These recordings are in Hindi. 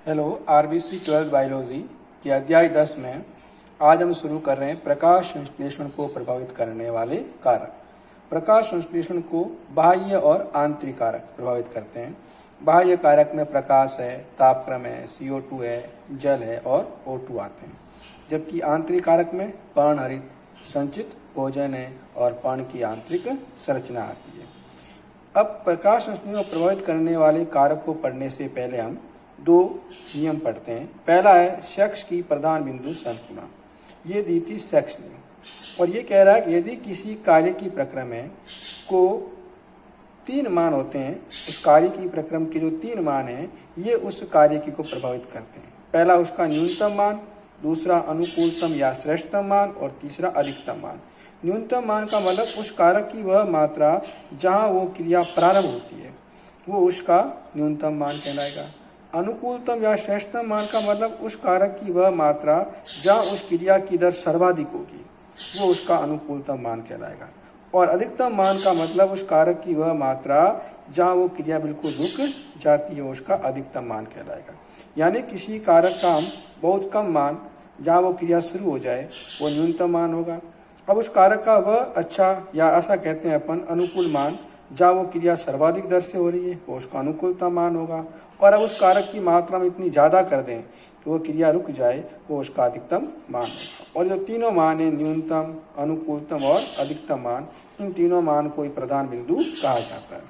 हेलो, आरबीसी 12 बायोलॉजी के अध्याय 10 में आज हम शुरू कर रहे हैं प्रकाश संश्लेषण को प्रभावित करने वाले कारक। प्रकाश संश्लेषण को बाह्य और आंतरिक कारक प्रभावित करते हैं। बाह्य कारक में प्रकाश है, तापक्रम है, CO2 है, जल है और O2 आते हैं। जबकि आंतरिक कारक में पर्णहरित संचित भोजन है और पर्ण की आंतरिक संरचना आती है। अब प्रकाश संश्लेषण को प्रभावित करने वाले कारक को पढ़ने से पहले हम दो नियम पढ़ते हैं। पहला है सेक्स की प्रधान बिंदु संपूर्ण, ये दी थी सेक्स नियम, और ये कह रहा है कि यदि किसी कार्य की प्रक्रम को 3 मान होते हैं, उस कार्य की प्रक्रम के जो 3 मान हैं ये उस कार्य की को प्रभावित करते हैं। पहला उसका न्यूनतम मान, दूसरा अनुकूलतम या श्रेष्ठतम मान और तीसरा अधिकतम मान। न्यूनतम मान का मतलब उस कारक की वह मात्रा जहाँ वो क्रिया प्रारंभ होती है वो उसका न्यूनतम मान कहलाएगा। अनुकूलतम या श्रेष्ठतम मान का मतलब उस कारक की वह मात्रा जहाँ उस क्रिया की दर सर्वाधिक होगी वो उसका अनुकूलतम मान कहलाएगा। और अधिकतम मान का मतलब उस कारक की वह मात्रा जहाँ वो क्रिया बिल्कुल रुक जाती है उसका अधिकतम मान कहलाएगा। यानी किसी कारक का हम बहुत कम मान जहाँ वो क्रिया शुरू हो जाए वो न्यूनतम मान होगा। अब उस कारक का वह अच्छा या ऐसा कहते हैं अपन अनुकूल मान जहाँ वो क्रिया सर्वाधिक दर से हो रही है वो उसका अनुकूलतम मान होगा। और अब उस कारक की मात्रा में इतनी ज़्यादा कर दें कि वो क्रिया रुक जाए वो उसका अधिकतम मान होगा। और जो तीनों मान है न्यूनतम, अनुकूलतम और अधिकतम मान, इन तीनों मान को ही प्रधान बिंदु कहा जाता है।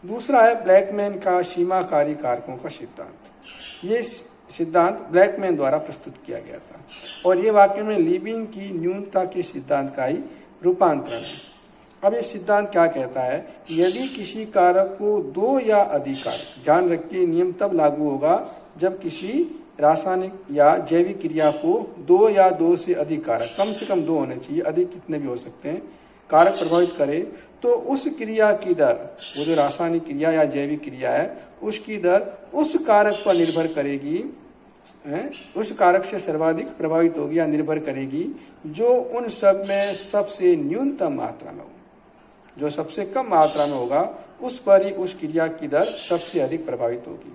दूसरा है ब्लैकमैन का सीमाकारी कारकों का सिद्धांत। ये सिद्धांत ब्लैकमैन द्वारा प्रस्तुत किया गया था और ये वाक्य में लिविंग की न्यूनता के सिद्धांत का ही रूपांतरण है। अब ये सिद्धांत क्या कहता है कि यदि किसी कारक को 2 या अधिक कारक, ध्यान रखिए नियम तब लागू होगा जब किसी रासायनिक या जैविक क्रिया को 2 या 2 से अधिक कारक, कम से कम 2 होने चाहिए, अधिक कितने भी हो सकते हैं, कारक प्रभावित करे तो उस क्रिया की दर, वो जो रासायनिक क्रिया या जैविक क्रिया है उसकी दर उस कारक पर निर्भर करेगी, उस कारक से सर्वाधिक प्रभावित होगी या निर्भर करेगी जो उन सब में सबसे न्यूनतम मात्रा में हो। जो सबसे कम मात्रा में होगा उस पर ही उस क्रिया की दर सबसे अधिक प्रभावित होगी।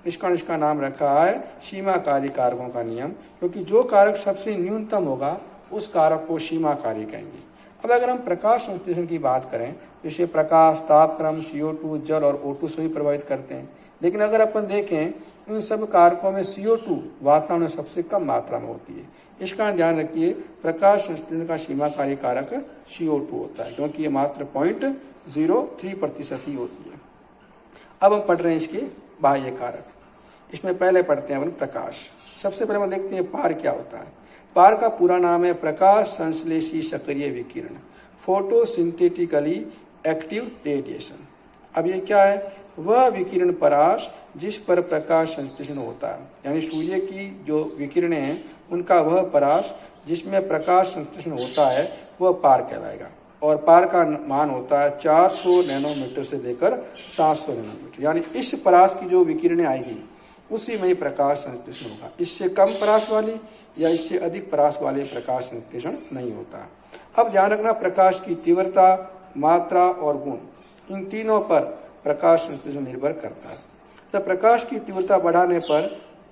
इसका नाम रखा है सीमाकारी कारकों का नियम, क्योंकि जो कारक सबसे न्यूनतम होगा उस कारक को सीमाकारी कहेंगे। अब अगर हम प्रकाश संश्लेषण की बात करें, जैसे प्रकाश, तापक्रम, CO2, जल और O2 सभी प्रभावित करते हैं, लेकिन अगर अपन देखें इन सब कारकों में CO2 वातावरण में सबसे कम मात्रा में होती है। इसका ध्यान रखिए, प्रकाश संश्लेषण का सीमाकारी कारक CO2 होता है, क्योंकि ये मात्र 0.03% ही होती है। अब हम पढ़ रहे हैं इसके बाह्य कारक। इसमें पहले पढ़ते हैं अपन प्रकाश। सबसे पहले हम देखते हैं पार क्या होता है। पार का पूरा नाम है प्रकाश संश्लेषी सक्रिय विकिरण, फोटोसिंथेटिकली एक्टिव रेडिएशन। अब ये क्या है? वह विकिरण परास जिस पर प्रकाश संश्लेषण होता है, यानी सूर्य की जो विकिरणें हैं उनका वह परास जिसमें प्रकाश संश्लेषण होता है वह पार कहलाएगा। और पार का मान होता है 400 नैनोमीटर से लेकर 700 नैनोमीटर, यानी इस परास की जो विकिरणें आएगी उसी में ही प्रकाश संश्लेषण होगा। इससे कम परास वाली या इससे अधिक परास वाले प्रकाश संश्लेषण नहीं होता। अब ध्यान रखना, प्रकाश की तीव्रता, मात्रा और गुण, इन तीनों पर प्रकाश संश्लेषण निर्भर करता है। तो प्रकाश की तीव्रता बढ़ाने पर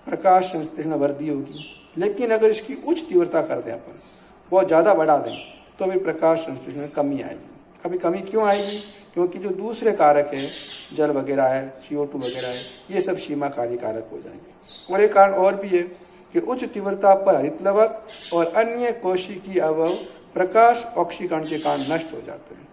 प्रकाश संश्लेषण वृद्धि होगी, लेकिन अगर इसकी उच्च तीव्रता कर दें अपन, बहुत ज़्यादा बढ़ा दें, तो भी प्रकाश संश्लेषण में कमी आएगी। अभी कमी क्यों आएगी? क्योंकि जो दूसरे कारक है, जल वगैरह है, CO2 वगैरह है, ये सब सीमाकारी कारक हो जाएंगे। और एक कारण और भी है कि उच्च तीव्रता पर हरितलवक और अन्य कोशिकीय अवयव प्रकाश ऑक्सीकरण के कारण नष्ट हो जाते हैं।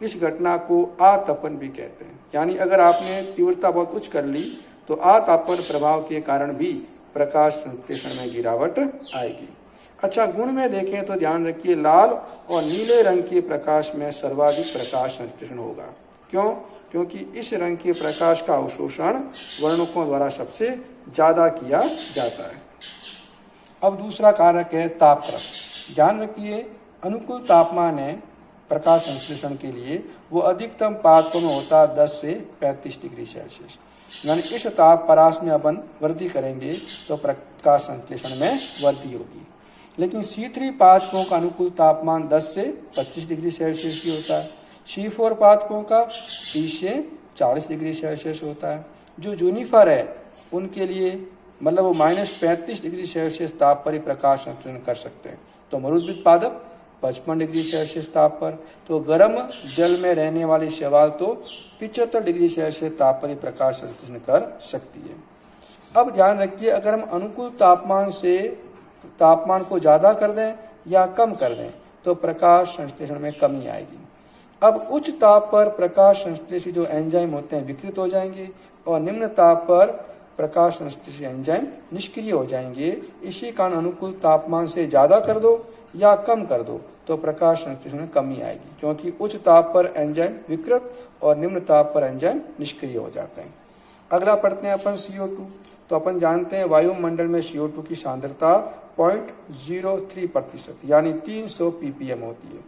इस घटना को आतपन भी कहते हैं। यानी अगर आपने तीव्रता बहुत उच्च कर ली तो आतापन प्रभाव के कारण भी प्रकाश संश्लेषण में गिरावट आएगी। अच्छा, गुण में देखें तो ध्यान रखिए, लाल और नीले रंग के प्रकाश में सर्वाधिक प्रकाश संश्लेषण होगा। क्यों? क्योंकि इस रंग के प्रकाश का अवशोषण वर्णकों द्वारा सबसे ज्यादा किया जाता है। अब दूसरा कारक है तापक्रम। ध्यान रखिए, अनुकूल तापमान है प्रकाश संश्लेषण के लिए वो अधिकतम तापक्रम में होता है 10 से 35 डिग्री सेल्सियस। यानी इस ताप परास में अपन वृद्धि करेंगे तो प्रकाश संश्लेषण में वृद्धि होगी। लेकिन C3 पादपों का अनुकूल तापमान 10 से 25 डिग्री सेल्सियस ही होता है। C4 पादपों का 30 से 40 डिग्री सेल्सियस होता है। जो जूनिफर है उनके लिए मतलब वो -35 डिग्री सेल्सियस ताप पर ही प्रकाश संश्लेषण कर सकते हैं। तो मरुद्भिद पादप 55 डिग्री सेल्सियस ताप पर, तो गर्म जल में रहने वाली शैवाल तो 75 डिग्री सेल्सियस ताप पर ही प्रकाश संश्लेषण कर सकती है। अब ध्यान रखिए, अगर हम अनुकूल तापमान को ज़्यादा कर दें या कम कर दें तो प्रकाश संश्लेषण में कमी आएगी। अब उच्च ताप पर प्रकाश संश्लेषी जो एंजाइम होते हैं विकृत हो जाएंगे और निम्न ताप पर प्रकाश संश्लेषी एंजाइम निष्क्रिय हो जाएंगे। इसी कारण अनुकूल तापमान से ज़्यादा कर दो या कम कर दो तो प्रकाश संश्लेषण में कमी आएगी, क्योंकि उच्च ताप पर एंजाइम विकृत और निम्न ताप पर एंजाइम निष्क्रिय हो जाते हैं। अगला पढ़ते हैं अपन CO2। तो अपन जानते हैं वायुमंडल में CO2 की सांद्रता 0.03% यानी 300 ppm होती है।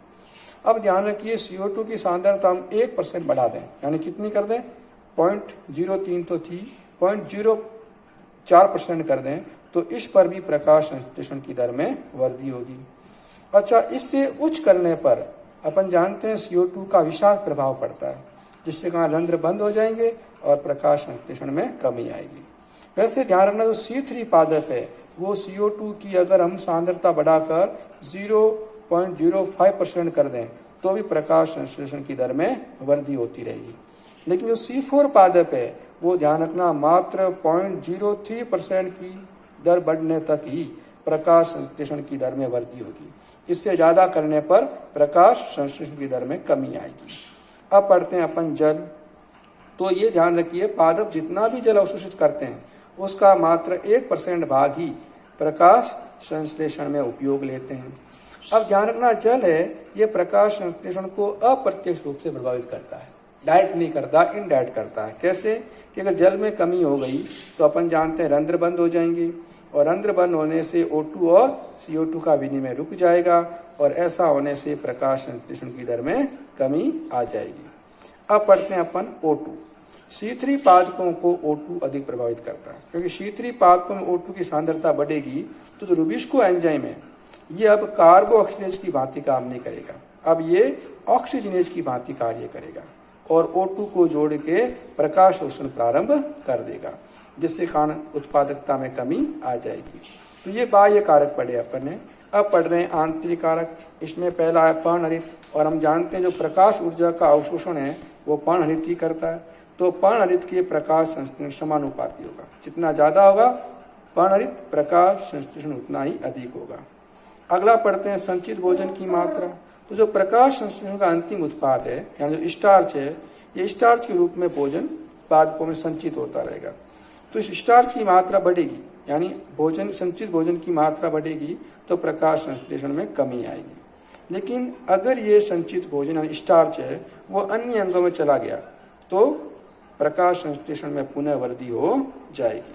अब ध्यान रखिए, CO2 की सांद्रता हम 1% बढ़ा दें, यानी कितनी कर दें, 0.03 तो थी, 0.04% कर दें तो इस पर भी प्रकाश संश्लेषण की दर में वृद्धि होगी। अच्छा, इससे उच्च करने पर अपन जानते हैं CO2 का विषाक्त प्रभाव पड़ता है, जिससे कारण रंध्र बंद हो जाएंगे और प्रकाश संश्लेषण में कमी आएगी। वैसे ध्यान रखना, जो C3 पादप है वो CO2 की अगर हम सांद्रता बढ़ाकर 0.05% कर दें तो भी प्रकाश संश्लेषण की दर में वृद्धि होती रहेगी। लेकिन जो C4 पादप है वो ध्यान रखना मात्र 0.03% की दर बढ़ने तक ही प्रकाश संश्लेषण की दर में वृद्धि होगी। इससे ज़्यादा करने पर प्रकाश संश्लेषण की दर में कमी आएगी। अब पढ़ते हैं अपन जल। तो ये ध्यान रखिए, पादप जितना भी जल अवशोषित करते हैं उसका मात्र 1% भाग ही प्रकाश संश्लेषण में उपयोग लेते हैं। अब ध्यान रखना, जल है ये प्रकाश संश्लेषण को अप्रत्यक्ष रूप से प्रभावित करता है, डायरेक्ट नहीं करता, इनडायरेक्ट करता है। कैसे कि अगर जल में कमी हो गई तो अपन जानते हैं रंध्र बंद हो जाएंगे और रंध्र बंद होने से O2 और CO2 का विनिमय रुक जाएगा और ऐसा होने से प्रकाश संश्लेषण की दर में कमी आ जाएगी। अब पढ़ते हैं अपन O2। C3 पादपों को O2 अधिक प्रभावित करता है, क्योंकि C3 पादपों में O2 की सांद्रता बढ़ेगी तो जो रुबिस्को एंजाइम है ये अब कार्बोऑक्सीनेज की भांति काम नहीं करेगा, अब ये ऑक्सीजनेज की भांति कार्य करेगा और O2 को जोड़ के प्रकाश शोषण प्रारंभ कर देगा, जिससे कारण उत्पादकता में कमी आ जाएगी। तो ये बाह्य कारक पढ़े अपन ने। अब पढ़ रहे हैं आंतरिक कारक। इसमें पहला है पर्णहरित, और हम जानते हैं जो प्रकाश ऊर्जा का अवशोषण है वो पर्णहरित ही करता है। तो पर्णहरित के प्रकाश संश्लेषण समानुपाती होगा, जितना ज़्यादा होगा पर्णहरित प्रकाश संश्लेषण उतना ही अधिक होगा। अगला पढ़ते हैं संचित भोजन की मात्रा। तो जो प्रकाश संश्लेषण का अंतिम उत्पाद है यानी जो स्टार्च है, ये स्टार्च के रूप में भोजन पादपों में संचित होता रहेगा। तो इस स्टार्च की मात्रा बढ़ेगी, यानी भोजन संचित भोजन की मात्रा बढ़ेगी तो प्रकाश संश्लेषण में कमी आएगी। लेकिन अगर ये संचित भोजन यानी स्टार्च है वो अन्य अंगों में चला गया तो प्रकाश संश्लेषण में पुनः वृद्धि हो जाएगी।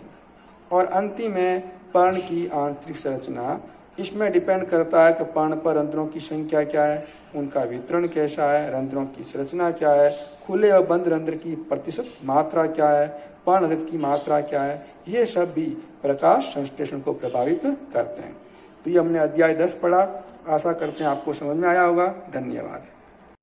और अंतिम है पर्ण की आंतरिक संरचना। इसमें डिपेंड करता है कि पर्ण पर रंध्रों की संख्या क्या है, उनका वितरण कैसा है, रंध्रों की संरचना क्या है, खुले और बंद रंध्र की प्रतिशत मात्रा क्या है, पर्णहरित की मात्रा क्या है, ये सब भी प्रकाश संश्लेषण को प्रभावित करते हैं। तो ये हमने अध्याय 10 पढ़ा। आशा करते हैं आपको समझ में आया होगा। धन्यवाद।